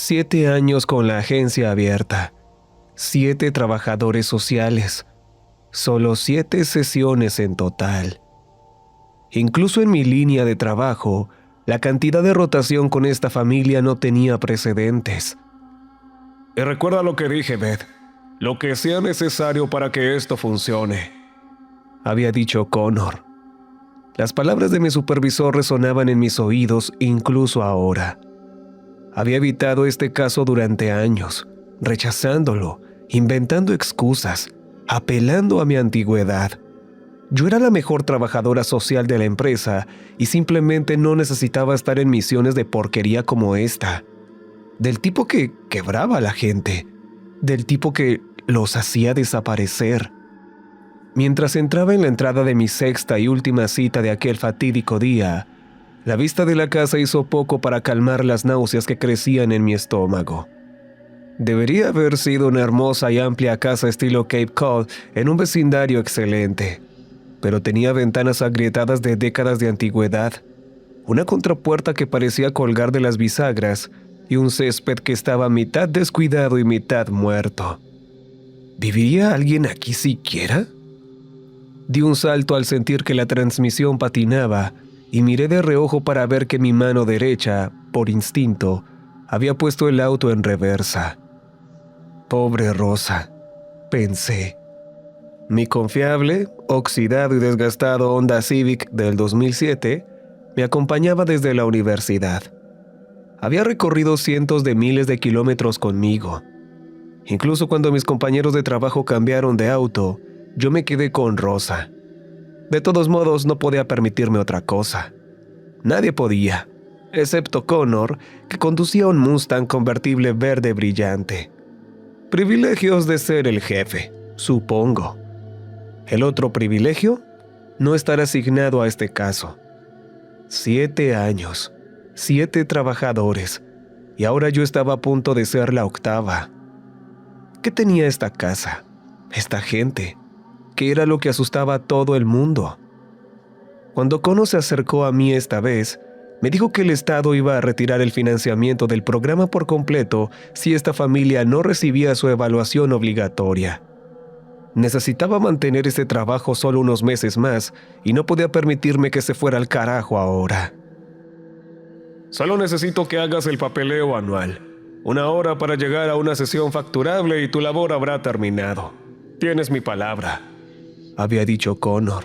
7 años con la agencia abierta, 7 trabajadores sociales, solo 7 sesiones en total. Incluso en mi línea de trabajo, la cantidad de rotación con esta familia no tenía precedentes. Y recuerda lo que dije, Beth, lo que sea necesario para que esto funcione, había dicho Connor. Las palabras de mi supervisor resonaban en mis oídos incluso ahora. Había evitado este caso durante años, rechazándolo, inventando excusas, apelando a mi antigüedad. Yo era la mejor trabajadora social de la empresa y simplemente no necesitaba estar en misiones de porquería como esta. Del tipo que quebraba a la gente, del tipo que los hacía desaparecer. Mientras entraba en la entrada de mi sexta y última cita de aquel fatídico día, la vista de la casa hizo poco para calmar las náuseas que crecían en mi estómago. Debería haber sido una hermosa y amplia casa estilo Cape Cod en un vecindario excelente, pero tenía ventanas agrietadas de décadas de antigüedad, una contrapuerta que parecía colgar de las bisagras y un césped que estaba mitad descuidado y mitad muerto. ¿Viviría alguien aquí siquiera? Di un salto al sentir que la transmisión patinaba y miré de reojo para ver que mi mano derecha, por instinto, había puesto el auto en reversa. Pobre Rosa, pensé. Mi confiable, oxidado y desgastado Honda Civic del 2007 me acompañaba desde la universidad. Había recorrido cientos de miles de kilómetros conmigo. Incluso cuando mis compañeros de trabajo cambiaron de auto, yo me quedé con Rosa. De todos modos, no podía permitirme otra cosa. Nadie podía, excepto Connor, que conducía un Mustang convertible verde brillante. Privilegios de ser el jefe, supongo. El otro privilegio, no estar asignado a este caso. 7 años, 7 trabajadores, y ahora yo estaba a punto de ser la octava. ¿Qué tenía esta casa, esta gente? ¿Qué era lo que asustaba a todo el mundo? Cuando Connor se acercó a mí esta vez, me dijo que el Estado iba a retirar el financiamiento del programa por completo si esta familia no recibía su evaluación obligatoria. Necesitaba mantener ese trabajo solo unos meses más y no podía permitirme que se fuera al carajo ahora. Solo necesito que hagas el papeleo anual. 1 hora para llegar a una sesión facturable y tu labor habrá terminado. Tienes mi palabra, había dicho Connor.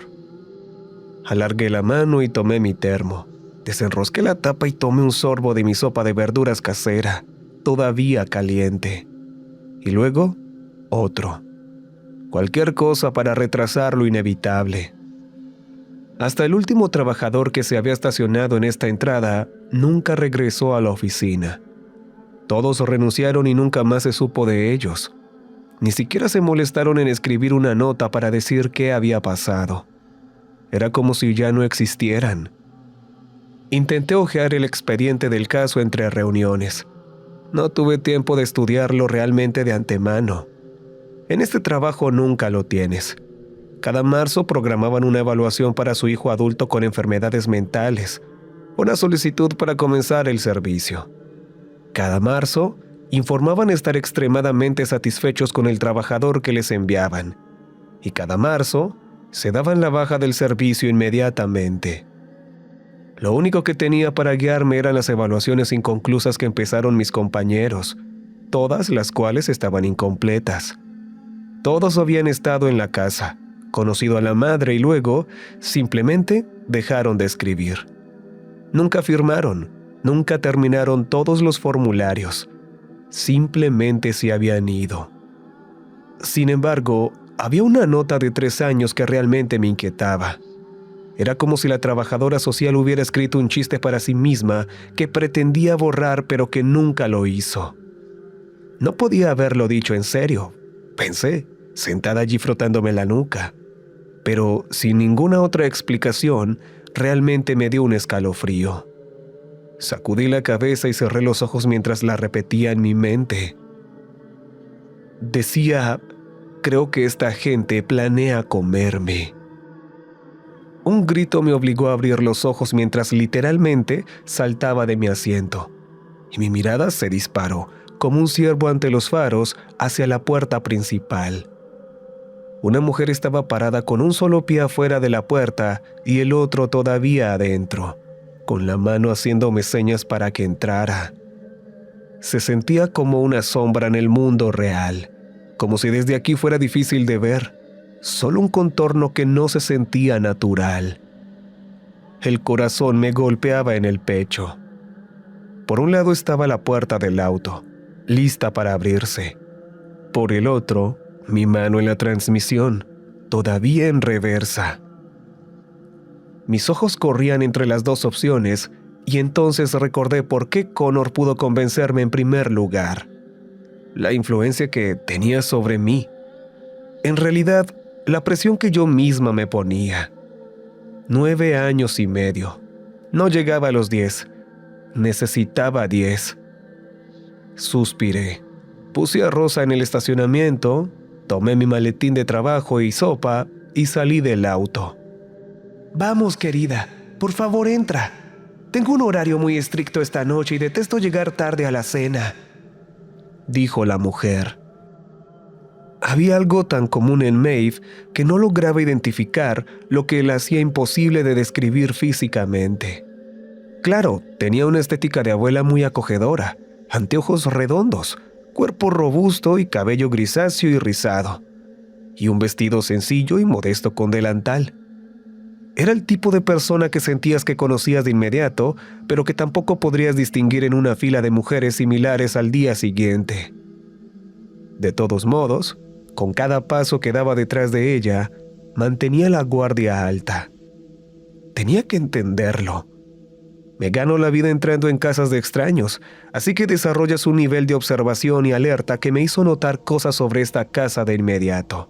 Alargué la mano y tomé mi termo. Desenrosqué la tapa y tomé un sorbo de mi sopa de verduras casera, todavía caliente. Y luego, otro. Cualquier cosa para retrasar lo inevitable. Hasta el último trabajador que se había estacionado en esta entrada nunca regresó a la oficina. Todos renunciaron y nunca más se supo de ellos. Ni siquiera se molestaron en escribir una nota para decir qué había pasado. Era como si ya no existieran. Intenté hojear el expediente del caso entre reuniones. No tuve tiempo de estudiarlo realmente de antemano. En este trabajo nunca lo tienes. Cada marzo programaban una evaluación para su hijo adulto con enfermedades mentales, una solicitud para comenzar el servicio. Cada marzo informaban estar extremadamente satisfechos con el trabajador que les enviaban, y cada marzo se daban la baja del servicio inmediatamente. Lo único que tenía para guiarme eran las evaluaciones inconclusas que empezaron mis compañeros, todas las cuales estaban incompletas. Todos habían estado en la casa, conocido a la madre y luego, simplemente, dejaron de escribir. Nunca firmaron, nunca terminaron todos los formularios. Simplemente se habían ido. Sin embargo, había una nota de 3 años que realmente me inquietaba. Era como si la trabajadora social hubiera escrito un chiste para sí misma que pretendía borrar pero que nunca lo hizo. No podía haberlo dicho en serio, pensé, sentada allí frotándome la nuca. Pero sin ninguna otra explicación, realmente me dio un escalofrío. Sacudí la cabeza y cerré los ojos mientras la repetía en mi mente. Decía, creo que esta gente planea comerme. Un grito me obligó a abrir los ojos mientras literalmente saltaba de mi asiento. y mi mirada se disparó, como un ciervo ante los faros, hacia la puerta principal. Una mujer estaba parada con un solo pie afuera de la puerta y el otro todavía adentro, con la mano haciéndome señas para que entrara. Se sentía como una sombra en el mundo real, como si desde aquí fuera difícil de ver, solo un contorno que no se sentía natural. El corazón me golpeaba en el pecho. Por un lado estaba la puerta del auto, lista para abrirse. Por el otro, mi mano en la transmisión, todavía en reversa. Mis ojos corrían entre las dos opciones y entonces recordé por qué Connor pudo convencerme en primer lugar. La influencia que tenía sobre mí. En realidad, la presión que yo misma me ponía. 9 años y medio. No llegaba a los 10. Necesitaba 10. Suspiré. Puse a Rosa en el estacionamiento, tomé mi maletín de trabajo y sopa y salí del auto. «Vamos, querida, por favor entra. Tengo un horario muy estricto esta noche y detesto llegar tarde a la cena», dijo la mujer. Había algo tan común en Maeve que no lograba identificar lo que la hacía imposible de describir físicamente. Claro, tenía una estética de abuela muy acogedora, anteojos redondos, cuerpo robusto y cabello grisáceo y rizado, y un vestido sencillo y modesto con delantal. Era el tipo de persona que sentías que conocías de inmediato, pero que tampoco podrías distinguir en una fila de mujeres similares al día siguiente. De todos modos, con cada paso que daba detrás de ella, mantenía la guardia alta. Tenía que entenderlo. Me gano la vida entrando en casas de extraños, así que desarrollas un nivel de observación y alerta que me hizo notar cosas sobre esta casa de inmediato.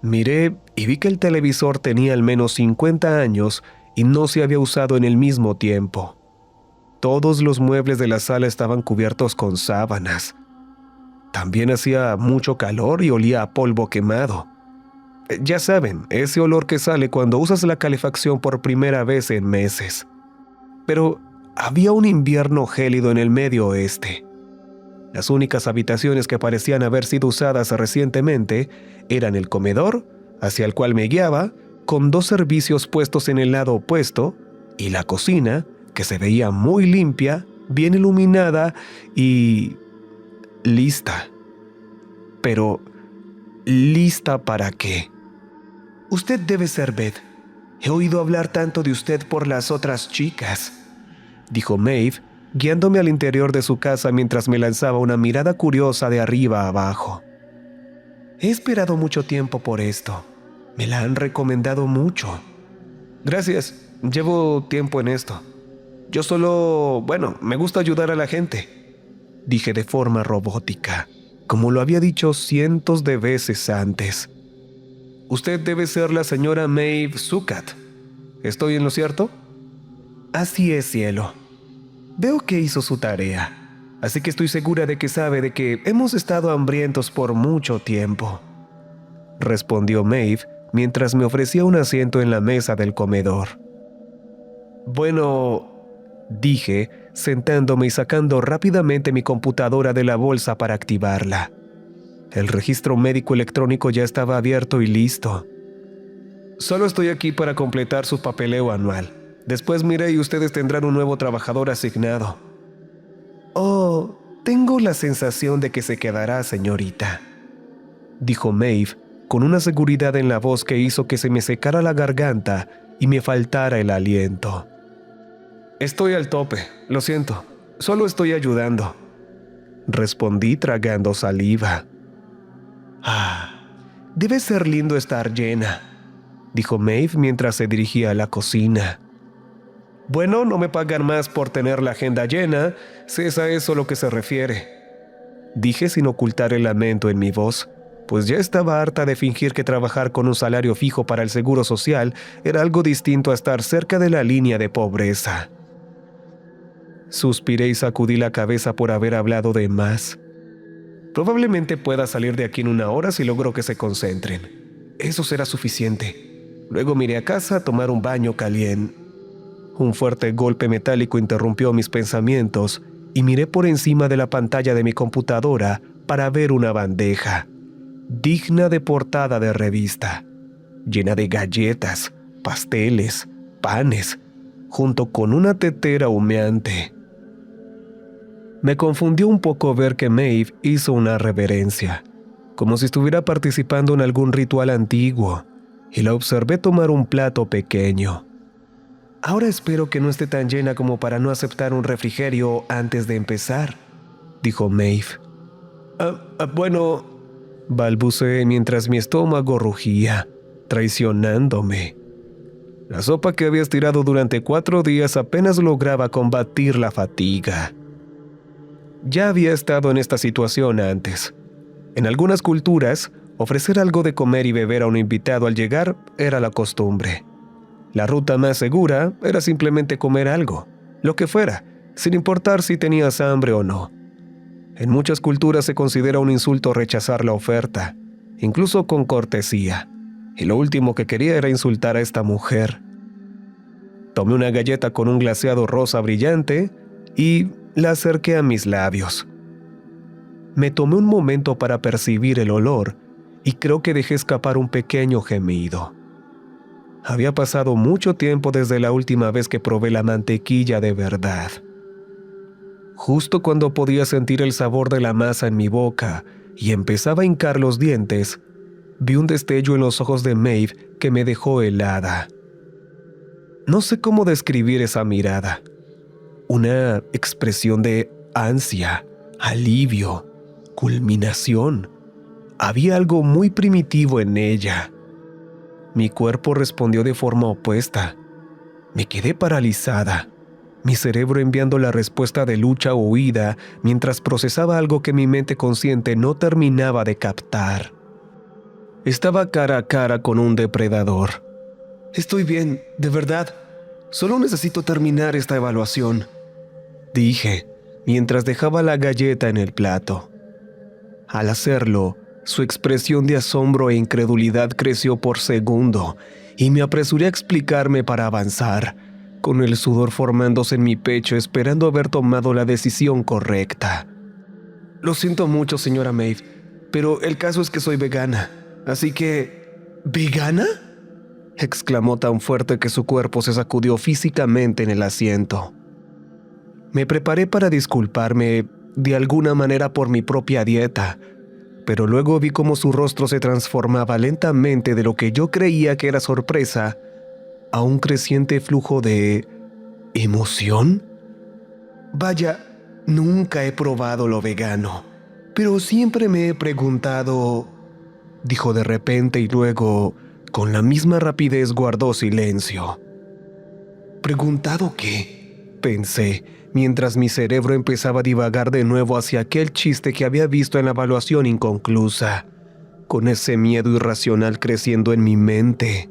Miré y vi que el televisor tenía al menos 50 años y no se había usado en el mismo tiempo. Todos los muebles de la sala estaban cubiertos con sábanas. También hacía mucho calor y olía a polvo quemado. Ya saben, ese olor que sale cuando usas la calefacción por primera vez en meses. Pero había un invierno gélido en el medio oeste. Las únicas habitaciones que parecían haber sido usadas recientemente eran el comedor, hacia el cual me guiaba, con 2 servicios puestos en el lado opuesto, y la cocina, que se veía muy limpia, bien iluminada y lista. Pero, ¿lista para qué? «Usted debe ser Beth. He oído hablar tanto de usted por las otras chicas», dijo Maeve, guiándome al interior de su casa mientras me lanzaba una mirada curiosa de arriba a abajo. «He esperado mucho tiempo por esto. Me la han recomendado mucho». «Gracias. Llevo tiempo en esto. Yo solo, me gusta ayudar a la gente», dije de forma robótica, como lo había dicho cientos de veces antes. «Usted debe ser la señora Maeve Zucat. ¿Estoy en lo cierto?» «Así es, cielo. Veo que hizo su tarea, así que estoy segura de que sabe de que hemos estado hambrientos por mucho tiempo», respondió Maeve mientras me ofrecía un asiento en la mesa del comedor. «Bueno», dije, sentándome y sacando rápidamente mi computadora de la bolsa para activarla. El registro médico electrónico ya estaba abierto y listo. «Solo estoy aquí para completar su papeleo anual. Después miré y ustedes tendrán un nuevo trabajador asignado». «Oh, tengo la sensación de que se quedará, señorita», dijo Maeve, con una seguridad en la voz que hizo que se me secara la garganta y me faltara el aliento. «Estoy al tope, lo siento. Solo estoy ayudando», respondí tragando saliva. «Debe ser lindo estar llena», dijo Maeve mientras se dirigía a la cocina. «Bueno, no me pagan más por tener la agenda llena, si es a eso lo que se refiere», dije sin ocultar el lamento en mi voz, pues ya estaba harta de fingir que trabajar con un salario fijo para el seguro social era algo distinto a estar cerca de la línea de pobreza. Suspiré y sacudí la cabeza por haber hablado de más. «Probablemente pueda salir de aquí en 1 hora si logro que se concentren. Eso será suficiente. Luego me iré a casa a tomar un baño caliente». Un fuerte golpe metálico interrumpió mis pensamientos y miré por encima de la pantalla de mi computadora para ver una bandeja, digna de portada de revista, llena de galletas, pasteles, panes, junto con una tetera humeante. Me confundió un poco ver que Maeve hizo una reverencia, como si estuviera participando en algún ritual antiguo, y la observé tomar un plato pequeño. «Ahora espero que no esté tan llena como para no aceptar un refrigerio antes de empezar», dijo Maeve. Bueno, balbuceé mientras mi estómago rugía, traicionándome. La sopa que había estirado durante 4 días apenas lograba combatir la fatiga. Ya había estado en esta situación antes. En algunas culturas, ofrecer algo de comer y beber a un invitado al llegar era la costumbre. La ruta más segura era simplemente comer algo, lo que fuera, sin importar si tenías hambre o no. En muchas culturas se considera un insulto rechazar la oferta, incluso con cortesía, y lo último que quería era insultar a esta mujer. Tomé una galleta con un glaseado rosa brillante y la acerqué a mis labios. Me tomé un momento para percibir el olor y creo que dejé escapar un pequeño gemido. Había pasado mucho tiempo desde la última vez que probé la mantequilla de verdad. Justo cuando podía sentir el sabor de la masa en mi boca y empezaba a hincar los dientes, vi un destello en los ojos de Maeve que me dejó helada. No sé cómo describir esa mirada. Una expresión de ansia, alivio, culminación. Había algo muy primitivo en ella. Mi cuerpo respondió de forma opuesta. Me quedé paralizada, mi cerebro enviando la respuesta de lucha o huida mientras procesaba algo que mi mente consciente no terminaba de captar. Estaba cara a cara con un depredador. «Estoy bien, de verdad. Solo necesito terminar esta evaluación», dije, mientras dejaba la galleta en el plato. Al hacerlo, su expresión de asombro e incredulidad creció por segundo y me apresuré a explicarme para avanzar, con el sudor formándose en mi pecho esperando haber tomado la decisión correcta. «Lo siento mucho, señora Maeve, pero el caso es que soy vegana, así que...» «¿Vegana?», exclamó tan fuerte que su cuerpo se sacudió físicamente en el asiento. Me preparé para disculparme de alguna manera por mi propia dieta, pero luego vi cómo su rostro se transformaba lentamente de lo que yo creía que era sorpresa a un creciente flujo de emoción. «Vaya, nunca he probado lo vegano, pero siempre me he preguntado», dijo de repente y luego, con la misma rapidez, guardó silencio. «¿Preguntado qué?», pensé, mientras mi cerebro empezaba a divagar de nuevo hacia aquel chiste que había visto en la evaluación inconclusa, con ese miedo irracional creciendo en mi mente.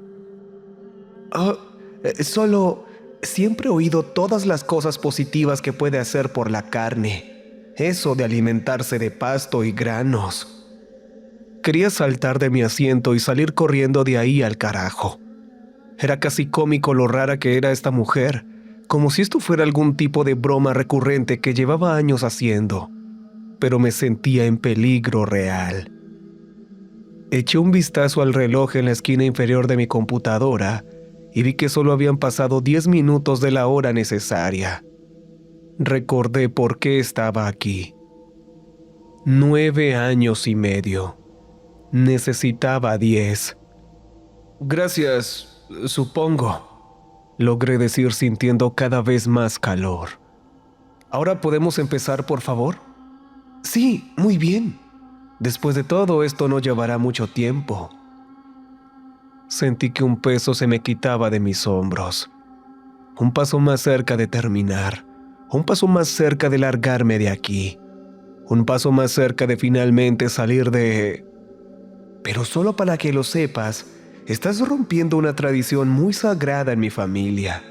Solo siempre he oído todas las cosas positivas que puede hacer por la carne. Eso de alimentarse de pasto y granos». Quería saltar de mi asiento y salir corriendo de ahí al carajo. Era casi cómico lo rara que era esta mujer, como si esto fuera algún tipo de broma recurrente que llevaba años haciendo, pero me sentía en peligro real. Eché un vistazo al reloj en la esquina inferior de mi computadora y vi que solo habían pasado 10 minutos de la hora necesaria. Recordé por qué estaba aquí. 9 años y medio. Necesitaba 10. «Gracias, supongo», logré decir sintiendo cada vez más calor. «¿Ahora podemos empezar, por favor?» «Sí, muy bien. Después de todo, esto no llevará mucho tiempo». Sentí que un peso se me quitaba de mis hombros. Un paso más cerca de terminar. Un paso más cerca de largarme de aquí. Un paso más cerca de finalmente salir de... «Pero solo para que lo sepas, estás rompiendo una tradición muy sagrada en mi familia.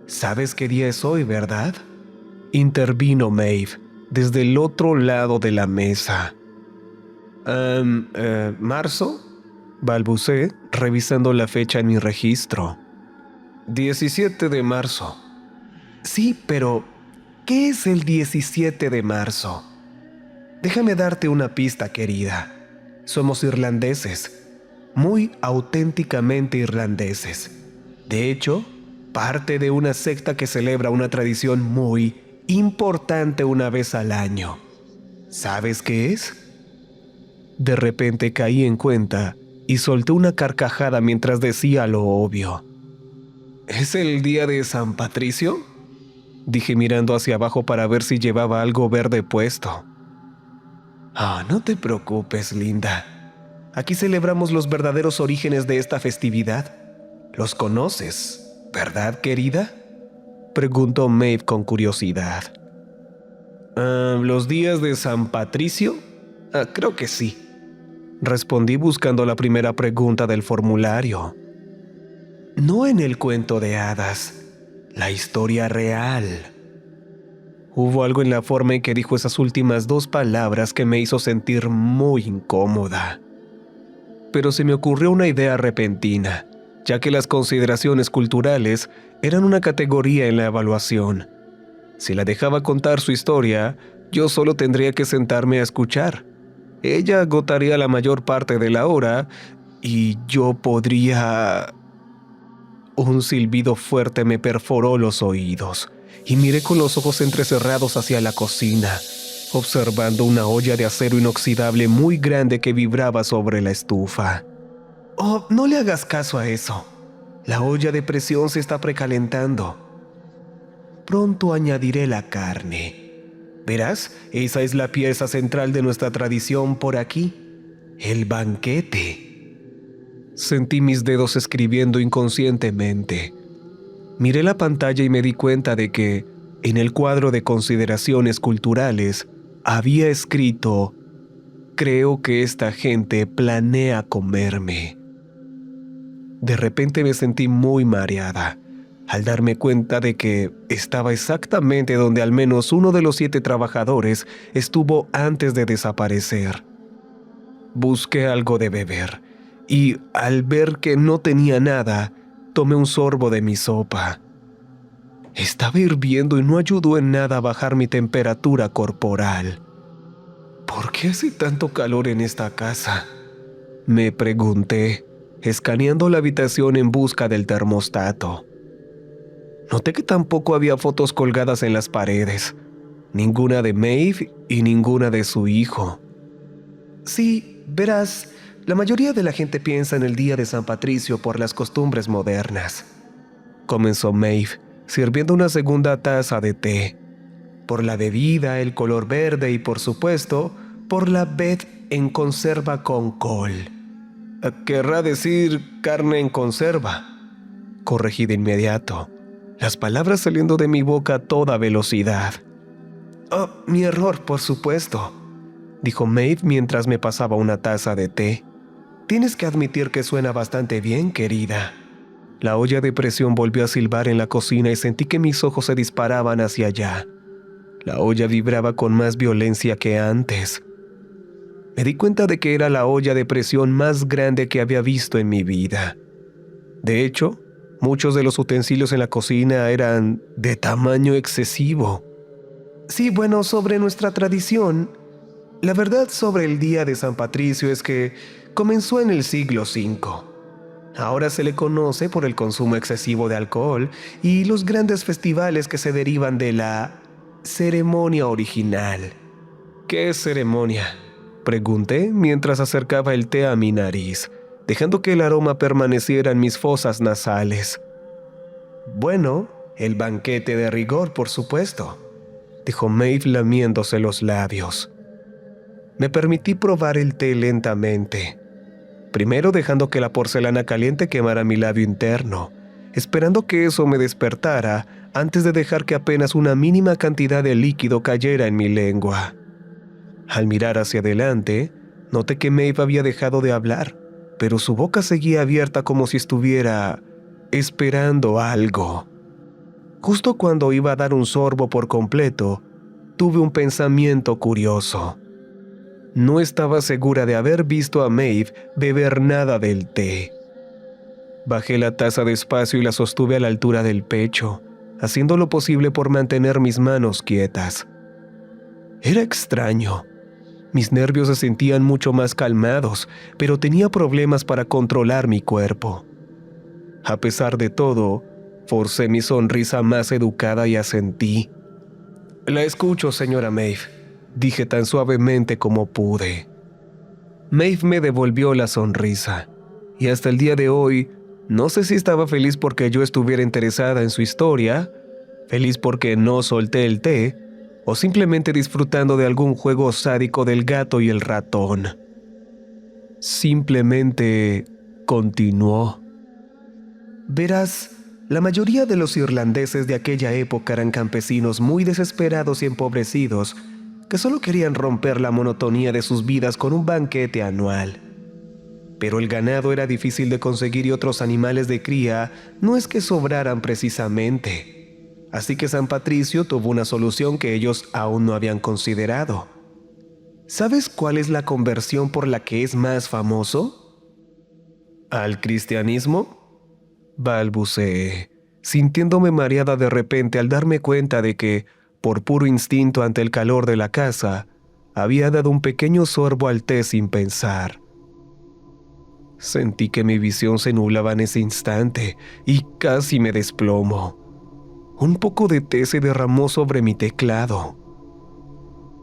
¿Sabes qué día es hoy, verdad?», intervino Maeve desde el otro lado de la mesa. ¿Marzo?», balbuceé, revisando la fecha en mi registro. «17 de marzo». «Sí, pero ¿Qué es el 17 de marzo? Déjame darte una pista, querida. Somos irlandeses, muy auténticamente irlandeses. De hecho, parte de una secta que celebra una tradición muy importante una vez al año. ¿Sabes qué es? De repente caí en cuenta y solté una carcajada mientras decía lo obvio. ¿Es el día de San Patricio?, dije mirando hacia abajo para ver si llevaba algo verde puesto. No te preocupes, linda. Aquí celebramos los verdaderos orígenes de esta festividad. ¿Los conoces, verdad, querida?, preguntó Maeve con curiosidad. ¿Los días de San Patricio? Creo que sí, respondí buscando la primera pregunta del formulario. No en el cuento de hadas, la historia real. Hubo algo en la forma en que dijo esas últimas dos palabras que me hizo sentir muy incómoda. Pero se me ocurrió una idea repentina, ya que las consideraciones culturales eran una categoría en la evaluación. Si la dejaba contar su historia, yo solo tendría que sentarme a escuchar. Ella agotaría la mayor parte de la hora y yo podría... Un silbido fuerte me perforó los oídos y miré con los ojos entrecerrados hacia la cocina, observando una olla de acero inoxidable muy grande que vibraba sobre la estufa. Oh, no le hagas caso a eso. La olla de presión se está precalentando. Pronto añadiré la carne. Verás, esa es la pieza central de nuestra tradición por aquí, el banquete. Sentí mis dedos escribiendo inconscientemente. Miré la pantalla y me di cuenta de que, en el cuadro de consideraciones culturales, había escrito: creo que esta gente planea comerme. De repente me sentí muy mareada, al darme cuenta de que estaba exactamente donde al menos uno de los 7 trabajadores estuvo antes de desaparecer. Busqué algo de beber, y al ver que no tenía nada, tomé un sorbo de mi sopa. Estaba hirviendo y no ayudó en nada a bajar mi temperatura corporal. ¿Por qué hace tanto calor en esta casa?, me pregunté, escaneando la habitación en busca del termostato. Noté que tampoco había fotos colgadas en las paredes, ninguna de Maeve y ninguna de su hijo. Sí, verás, la mayoría de la gente piensa en el día de San Patricio por las costumbres modernas, comenzó Maeve, sirviendo una segunda taza de té. Por la bebida, el color verde y, por supuesto, por la Beth en conserva con col. Querrá decir carne en conserva, corregí de inmediato, las palabras saliendo de mi boca a toda velocidad. Oh, mi error, por supuesto, dijo Maeve mientras me pasaba una taza de té. Tienes que admitir que suena bastante bien, querida. La olla de presión volvió a silbar en la cocina y sentí que mis ojos se disparaban hacia allá. La olla vibraba con más violencia que antes. Me di cuenta de que era la olla de presión más grande que había visto en mi vida. De hecho, muchos de los utensilios en la cocina eran de tamaño excesivo. Sí, bueno, sobre nuestra tradición, la verdad sobre el día de San Patricio es que comenzó en el siglo V. Ahora se le conoce por el consumo excesivo de alcohol y los grandes festivales que se derivan de la ceremonia original. ¿Qué ceremonia?, pregunté mientras acercaba el té a mi nariz, dejando que el aroma permaneciera en mis fosas nasales. Bueno, el banquete de rigor, por supuesto, dijo Maeve lamiéndose los labios. Me permití probar el té lentamente, primero dejando que la porcelana caliente quemara mi labio interno, esperando que eso me despertara antes de dejar que apenas una mínima cantidad de líquido cayera en mi lengua. Al mirar hacia adelante, noté que Maeve había dejado de hablar, pero su boca seguía abierta como si estuviera esperando algo. Justo cuando iba a dar un sorbo por completo, tuve un pensamiento curioso. No estaba segura de haber visto a Maeve beber nada del té. Bajé la taza despacio y la sostuve a la altura del pecho, haciendo lo posible por mantener mis manos quietas. Era extraño. Mis nervios se sentían mucho más calmados, pero tenía problemas para controlar mi cuerpo. A pesar de todo, forcé mi sonrisa más educada y asentí. «La escucho, señora Maeve», dije tan suavemente como pude. Maeve me devolvió la sonrisa, y hasta el día de hoy, no sé si estaba feliz porque yo estuviera interesada en su historia, feliz porque no solté el té, o simplemente disfrutando de algún juego sádico del gato y el ratón. Simplemente continuó. Verás, la mayoría de los irlandeses de aquella época eran campesinos muy desesperados y empobrecidos que solo querían romper la monotonía de sus vidas con un banquete anual. Pero el ganado era difícil de conseguir y otros animales de cría no es que sobraran precisamente. Así que San Patricio tuvo una solución que ellos aún no habían considerado. ¿Sabes cuál es la conversión por la que es más famoso? ¿Al cristianismo?, balbuceé, sintiéndome mareada de repente al darme cuenta de que, por puro instinto ante el calor de la casa, había dado un pequeño sorbo al té sin pensar. Sentí que mi visión se nublaba en ese instante y casi me desplomo. Un poco de té se derramó sobre mi teclado.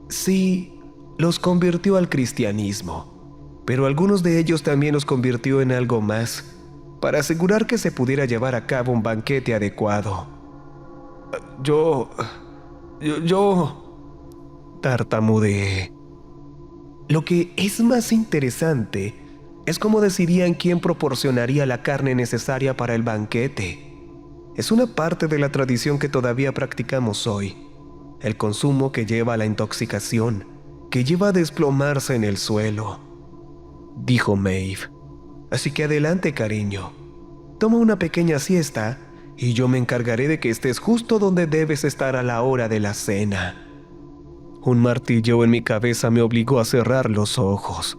Sí, los convirtió al cristianismo, pero algunos de ellos también los convirtió en algo más, para asegurar que se pudiera llevar a cabo un banquete adecuado. Yo tartamudeé. Lo que es más interesante es cómo decidían quién proporcionaría la carne necesaria para el banquete. Es una parte de la tradición que todavía practicamos hoy. El consumo que lleva a la intoxicación, que lleva a desplomarse en el suelo, dijo Maeve. Así que adelante, cariño. Toma una pequeña siesta y yo me encargaré de que estés justo donde debes estar a la hora de la cena. Un martillo en mi cabeza me obligó a cerrar los ojos.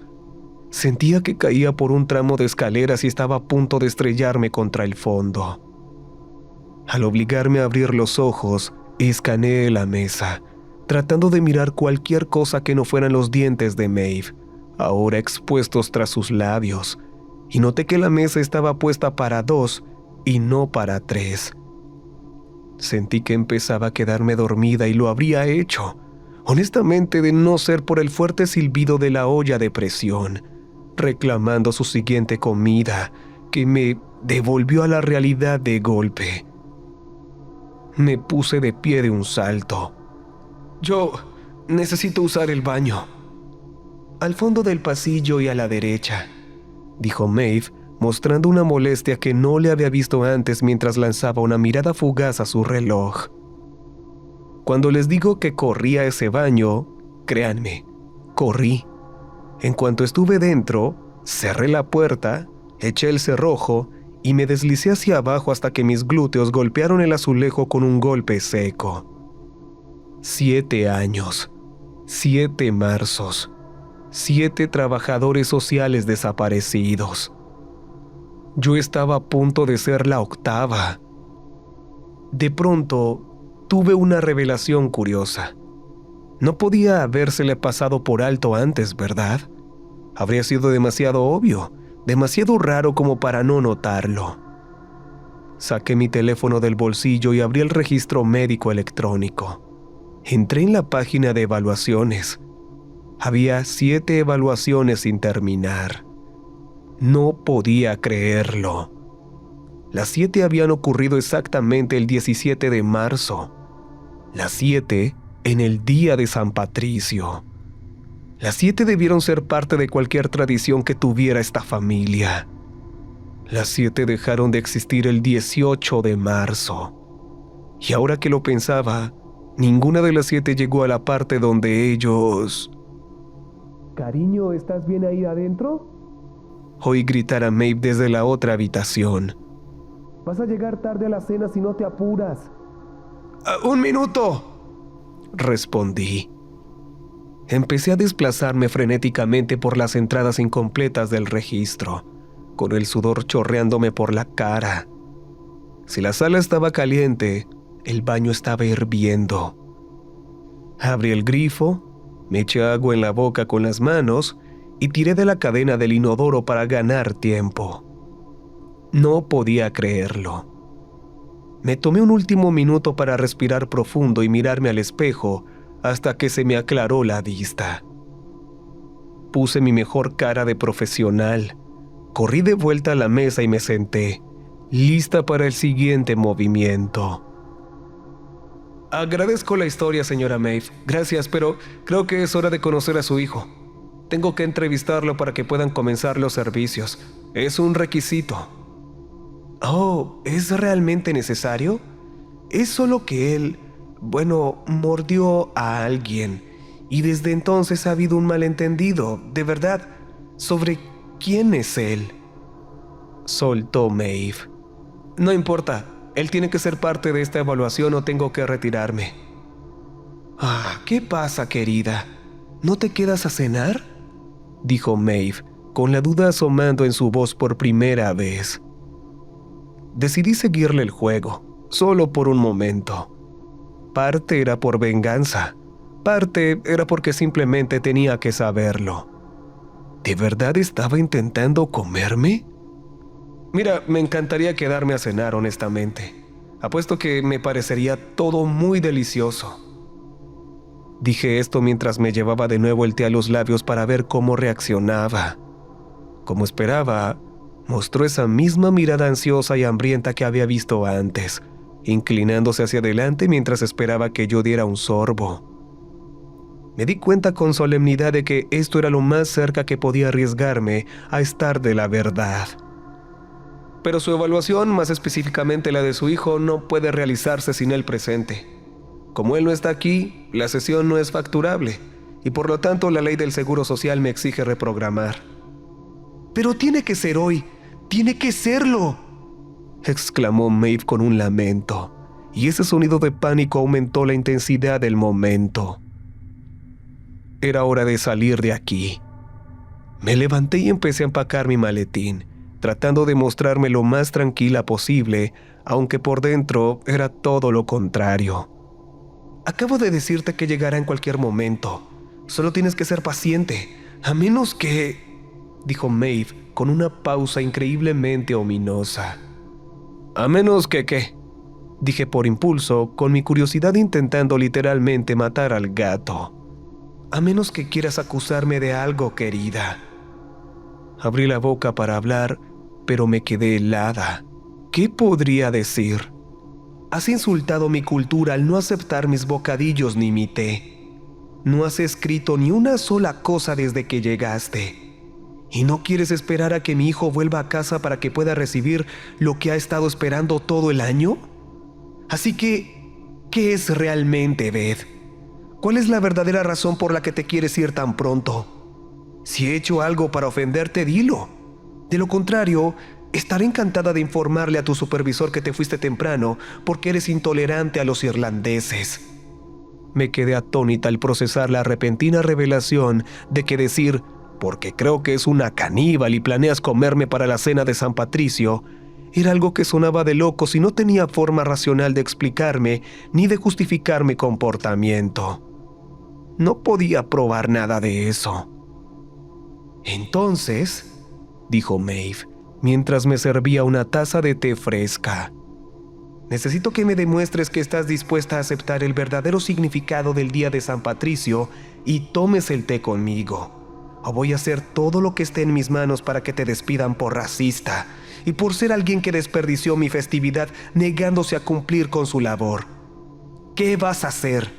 Sentía que caía por un tramo de escaleras y estaba a punto de estrellarme contra el fondo. Al obligarme a abrir los ojos, escaneé la mesa, tratando de mirar cualquier cosa que no fueran los dientes de Maeve, ahora expuestos tras sus labios, y noté que la mesa estaba puesta para 2 y no para 3. Sentí que empezaba a quedarme dormida y lo habría hecho, honestamente, de no ser por el fuerte silbido de la olla de presión, reclamando su siguiente comida, que me devolvió a la realidad de golpe. Me puse de pie de un salto. Yo necesito usar el baño. Al fondo del pasillo y a la derecha, dijo Maeve, mostrando una molestia que no le había visto antes mientras lanzaba una mirada fugaz a su reloj. Cuando les digo que corrí a ese baño, créanme, corrí. En cuanto estuve dentro, cerré la puerta, eché el cerrojo y me deslicé hacia abajo hasta que mis glúteos golpearon el azulejo con un golpe seco. 7 años, 7 marzos, 7 trabajadores sociales desaparecidos. Yo estaba a punto de ser la 8ª. De pronto, tuve una revelación curiosa. No podía habérsele pasado por alto antes, ¿verdad? Habría sido demasiado obvio, demasiado raro como para no notarlo. Saqué mi teléfono del bolsillo y abrí el registro médico electrónico. Entré en la página de evaluaciones. Había 7 evaluaciones sin terminar. No podía creerlo. Las 7 habían ocurrido exactamente el 17 de marzo. Las 7 en el día de San Patricio. Las 7 debieron ser parte de cualquier tradición que tuviera esta familia. Las 7 dejaron de existir el 18 de marzo. Y ahora que lo pensaba, ninguna de las 7 llegó a la parte donde ellos... «Cariño, ¿estás bien ahí adentro?», oí gritar a Maeve desde la otra habitación. «Vas a llegar tarde a la cena si no te apuras». «¡Un minuto!», respondí. Empecé a desplazarme frenéticamente por las entradas incompletas del registro, con el sudor chorreándome por la cara. Si la sala estaba caliente, El baño estaba hirviendo. Abrí el grifo, me eché agua en la boca con las manos y tiré de la cadena del inodoro para ganar tiempo. No podía creerlo. Me tomé un último minuto para respirar profundo y mirarme al espejo hasta que se me aclaró la vista. Puse mi mejor cara de profesional, corrí de vuelta a la mesa y me senté, lista para el siguiente movimiento. Agradezco la historia, señora Maeve. Gracias, pero creo que es hora de conocer a su hijo. Tengo que entrevistarlo para que puedan comenzar los servicios. Es un requisito. Oh, ¿es realmente necesario? Es solo que él, mordió a alguien. Y desde entonces ha habido un malentendido, de verdad, sobre quién es él. Soltó Maeve. No importa, él tiene que ser parte de esta evaluación o tengo que retirarme. ¿Qué pasa, querida? ¿No te quedas a cenar?, dijo Maeve, con la duda asomando en su voz por primera vez. Decidí seguirle el juego, solo por un momento. Parte era por venganza, parte era porque simplemente tenía que saberlo. ¿De verdad estaba intentando comerme? Mira, me encantaría quedarme a cenar, honestamente. Apuesto que me parecería todo muy delicioso. Dije esto mientras me llevaba de nuevo el té a los labios para ver cómo reaccionaba. Como esperaba, mostró esa misma mirada ansiosa y hambrienta que había visto antes, inclinándose hacia adelante mientras esperaba que yo diera un sorbo. Me di cuenta con solemnidad de que esto era lo más cerca que podía arriesgarme a estar de la verdad. Pero su evaluación, más específicamente la de su hijo, no puede realizarse sin él presente. Como él no está aquí, la sesión no es facturable, y por lo tanto la ley del Seguro Social me exige reprogramar. «¡Pero tiene que ser hoy! ¡Tiene que serlo!», exclamó Maeve con un lamento, y ese sonido de pánico aumentó la intensidad del momento. Era hora de salir de aquí. Me levanté y empecé a empacar mi maletín, tratando de mostrarme lo más tranquila posible, aunque por dentro era todo lo contrario. «Acabo de decirte que llegará en cualquier momento. Solo tienes que ser paciente, a menos que…», dijo Maeve con una pausa increíblemente ominosa. «¿A menos que qué?», dije por impulso, con mi curiosidad intentando literalmente matar al gato. «A menos que quieras acusarme de algo, querida». Abrí la boca para hablar, pero me quedé helada. ¿Qué podría decir? Has insultado mi cultura al no aceptar mis bocadillos ni mi té. No has escrito ni una sola cosa desde que llegaste. ¿Y no quieres esperar a que mi hijo vuelva a casa para que pueda recibir lo que ha estado esperando todo el año? Así que, ¿qué es realmente, Beth? ¿Cuál es la verdadera razón por la que te quieres ir tan pronto? Si he hecho algo para ofenderte, dilo. De lo contrario, estaré encantada de informarle a tu supervisor que te fuiste temprano porque eres intolerante a los irlandeses. Me quedé atónita al procesar la repentina revelación de que decir, porque creo que es una caníbal y planeas comerme para la cena de San Patricio, era algo que sonaba de locos y no tenía forma racional de explicarme ni de justificar mi comportamiento. No podía probar nada de eso. Entonces, dijo Maeve, mientras me servía una taza de té fresca, necesito que me demuestres que estás dispuesta a aceptar el verdadero significado del día de San Patricio y tomes el té conmigo. O voy a hacer todo lo que esté en mis manos para que te despidan por racista y por ser alguien que desperdició mi festividad negándose a cumplir con su labor. ¿Qué vas a hacer?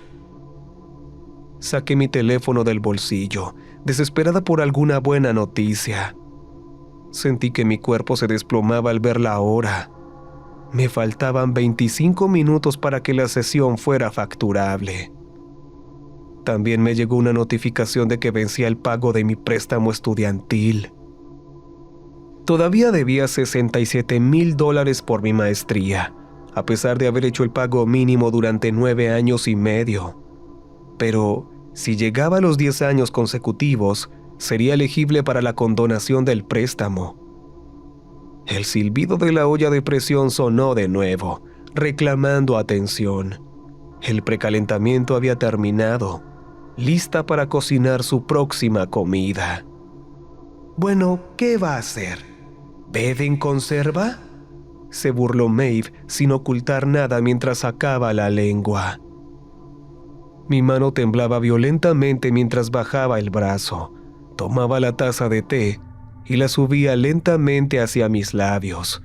Saqué mi teléfono del bolsillo, desesperada por alguna buena noticia. Sentí que mi cuerpo se desplomaba al ver la hora. Me faltaban 25 minutos para que la sesión fuera facturable. También me llegó una notificación de que vencía el pago de mi préstamo estudiantil. Todavía debía $67,000 por mi maestría, a pesar de haber hecho el pago mínimo durante 9 años y medio. Pero si llegaba a los 10 años consecutivos, sería elegible para la condonación del préstamo. El silbido de la olla de presión sonó de nuevo, reclamando atención. El precalentamiento había terminado, lista para cocinar su próxima comida. «Bueno, ¿qué va a hacer? ¿Bebe en conserva?», se burló Maeve sin ocultar nada mientras sacaba la lengua. Mi mano temblaba violentamente mientras bajaba el brazo, tomaba la taza de té y la subía lentamente hacia mis labios.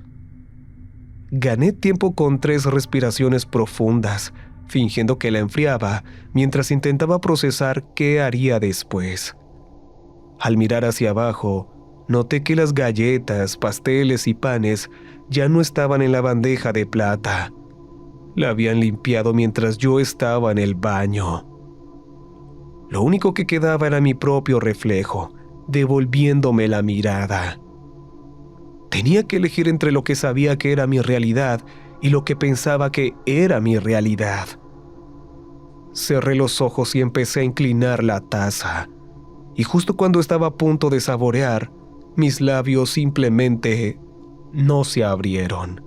Gané tiempo con 3 respiraciones profundas, fingiendo que la enfriaba mientras intentaba procesar qué haría después. Al mirar hacia abajo, noté que las galletas, pasteles y panes ya no estaban en la bandeja de plata. La habían limpiado mientras yo estaba en el baño. Lo único que quedaba era mi propio reflejo, devolviéndome la mirada. Tenía que elegir entre lo que sabía que era mi realidad y lo que pensaba que era mi realidad. Cerré los ojos y empecé a inclinar la taza. Y justo cuando estaba a punto de saborear, mis labios simplemente no se abrieron.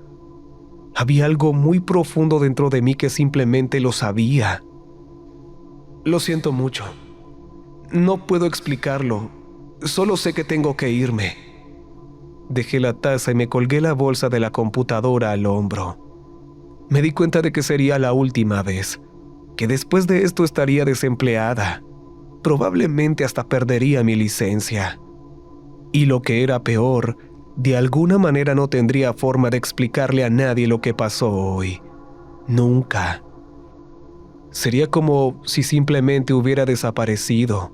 Había algo muy profundo dentro de mí que simplemente lo sabía. «Lo siento mucho. No puedo explicarlo. Solo sé que tengo que irme». Dejé la taza y me colgué la bolsa de la computadora al hombro. Me di cuenta de que sería la última vez, que después de esto estaría desempleada. Probablemente hasta perdería mi licencia. Y lo que era peor, de alguna manera no tendría forma de explicarle a nadie lo que pasó hoy. Nunca. Sería como si simplemente hubiera desaparecido,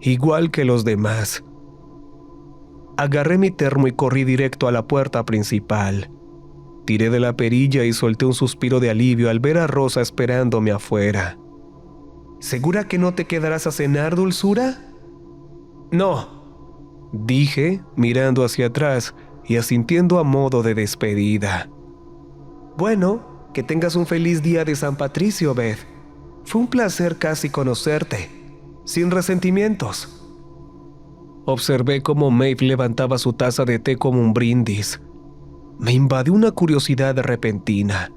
igual que los demás. Agarré mi termo y corrí directo a la puerta principal. Tiré de la perilla y solté un suspiro de alivio al ver a Rosa esperándome afuera. «¿Segura que no te quedarás a cenar, dulzura?» «No», dije, mirando hacia atrás y asintiendo a modo de despedida. «Bueno, que tengas un feliz día de San Patricio, Beth. Fue un placer casi conocerte, sin resentimientos». Observé cómo Maeve levantaba su taza de té como un brindis. Me invadió una curiosidad repentina.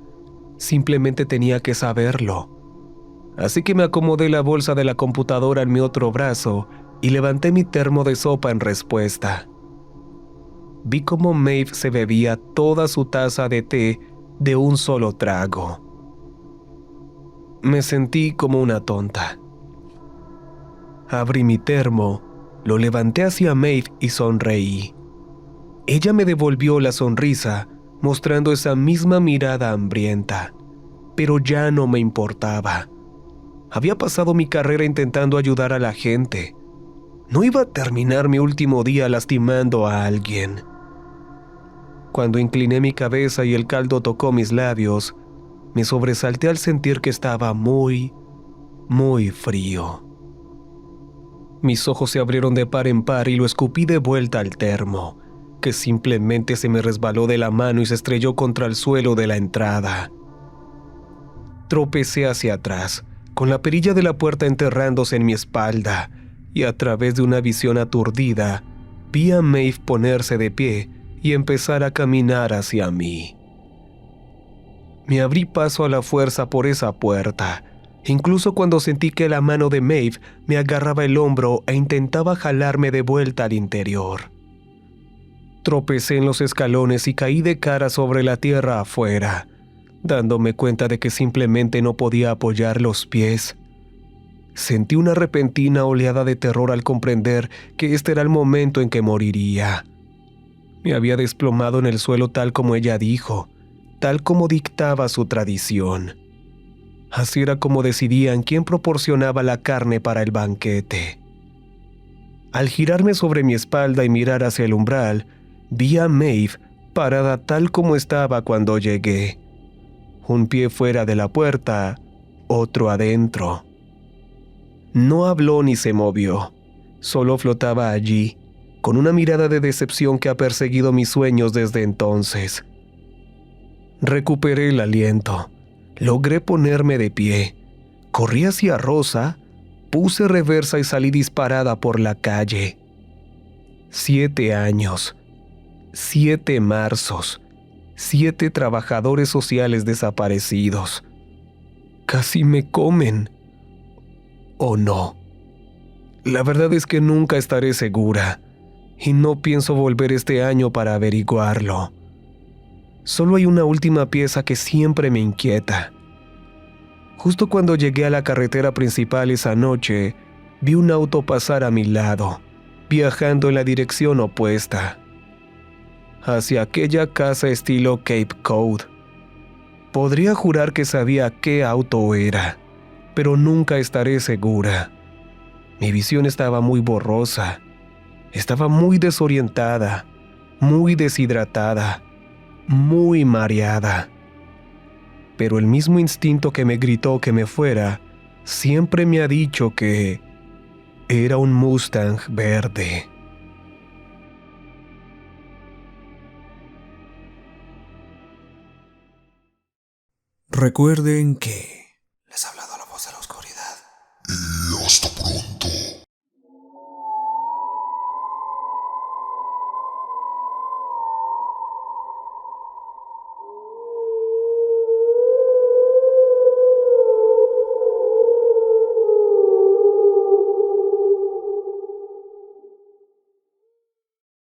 Simplemente tenía que saberlo. Así que me acomodé la bolsa de la computadora en mi otro brazo y levanté mi termo de sopa en respuesta. Vi cómo Maeve se bebía toda su taza de té de un solo trago. Me sentí como una tonta. Abrí mi termo, lo levanté hacia Maeve y sonreí. Ella me devolvió la sonrisa, mostrando esa misma mirada hambrienta, pero ya no me importaba. Había pasado mi carrera intentando ayudar a la gente. No iba a terminar mi último día lastimando a alguien. Cuando incliné mi cabeza y el caldo tocó mis labios, me sobresalté al sentir que estaba muy, muy frío. Mis ojos se abrieron de par en par y lo escupí de vuelta al termo, que simplemente se me resbaló de la mano y se estrelló contra el suelo de la entrada. Tropecé hacia atrás, con la perilla de la puerta enterrándose en mi espalda, y a través de una visión aturdida, vi a Maeve ponerse de pie y empezar a caminar hacia mí. Me abrí paso a la fuerza por esa puerta, incluso cuando sentí que la mano de Maeve me agarraba el hombro e intentaba jalarme de vuelta al interior. Tropecé en los escalones y caí de cara sobre la tierra afuera, dándome cuenta de que simplemente no podía apoyar los pies. Sentí una repentina oleada de terror al comprender que este era el momento en que moriría. Me había desplomado en el suelo tal como ella dijo, tal como dictaba su tradición. Así era como decidían quién proporcionaba la carne para el banquete. Al girarme sobre mi espalda y mirar hacia el umbral, vi a Maeve parada tal como estaba cuando llegué. Un pie fuera de la puerta, otro adentro. No habló ni se movió, solo flotaba allí, con una mirada de decepción que ha perseguido mis sueños desde entonces. Recuperé el aliento, logré ponerme de pie, corrí hacia Rosa, puse reversa y salí disparada por la calle. 7 años, 7 marzos, 7 trabajadores sociales desaparecidos. Casi me comen. ¿O no? La verdad es que nunca estaré segura, y no pienso volver este año para averiguarlo. Solo hay una última pieza que siempre me inquieta. Justo cuando llegué a la carretera principal esa noche, vi un auto pasar a mi lado, viajando en la dirección opuesta, hacia aquella casa estilo Cape Cod. Podría jurar que sabía qué auto era, pero nunca estaré segura. Mi visión estaba muy borrosa, estaba muy desorientada, muy deshidratada, muy mareada. Pero el mismo instinto que me gritó que me fuera, siempre me ha dicho que era un Mustang verde. Recuerden que les ha hablado la voz de la oscuridad. Y hasta pronto.